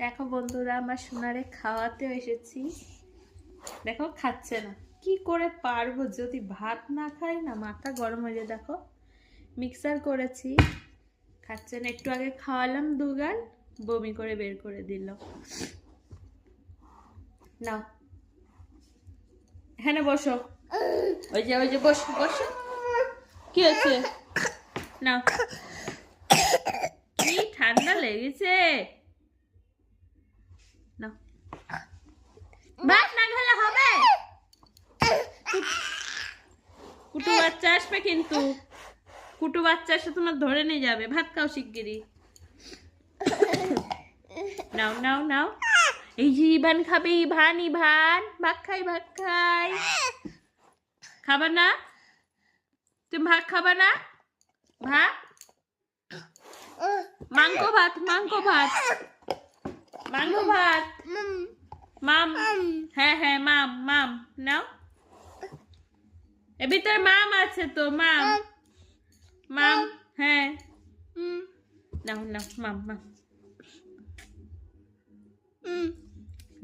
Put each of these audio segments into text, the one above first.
দেখো বন্ধুরা, আমার সোনারে খাওয়াতে এসেছি। দেখো খাচ্ছে না, কি করে পারবো? যদি ভাত না খাই না মাথা গরম হয়ে যায়। দেখো মিক্সার করেছি, খাচ্ছে না। একটু আগে খাওয়ালাম দুগাল, বমি করে বের করে দিল। নাও এখানে বসো, ওই যে বসো বসো। কি হয়েছে? নাও, কি ঠান্ডা লেগেছে? নাও, ভাত না খেলে হবে? কুটু বাচ্চা আসবে কিন্তু, কুটু বাচ্চা এসে তোমার ধরে নিয়ে যাবে। ভাত খাও শিগগিরই। নাও নাও নাও, এই যে ইভান খাবে। ইভান ইভান ভাত খাই, ভাত খাই। খাবা না? তুমি ভাত খাবা না? ভাত, মাংস ভাত, মাংস ভাত, মাংস ভাত। মাম, হ্যাঁ হ্যাঁ মাম মাম। নাও, এর ভিতরে মাম আছে তো, মাম মাম। হ্যাঁ নাও নাও, মাম মাম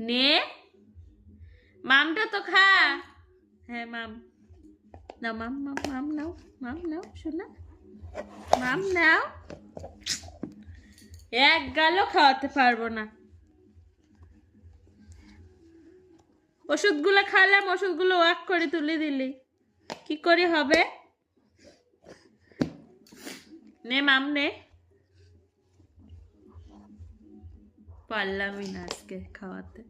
নে, মামটা তো খা। হ্যাঁ মাম নাও, মাম মাম মাম নাও, মাম নাও শোনা, মাম নাও। এক গালও খাওয়াতে পারবো না। ওষুধগুলো খালাম, ওষুধগুলো ওয়াক করে তুলে দিলি, কি করে হবে? নে মাম নে। পারলামই না আজকে খাওয়াতে।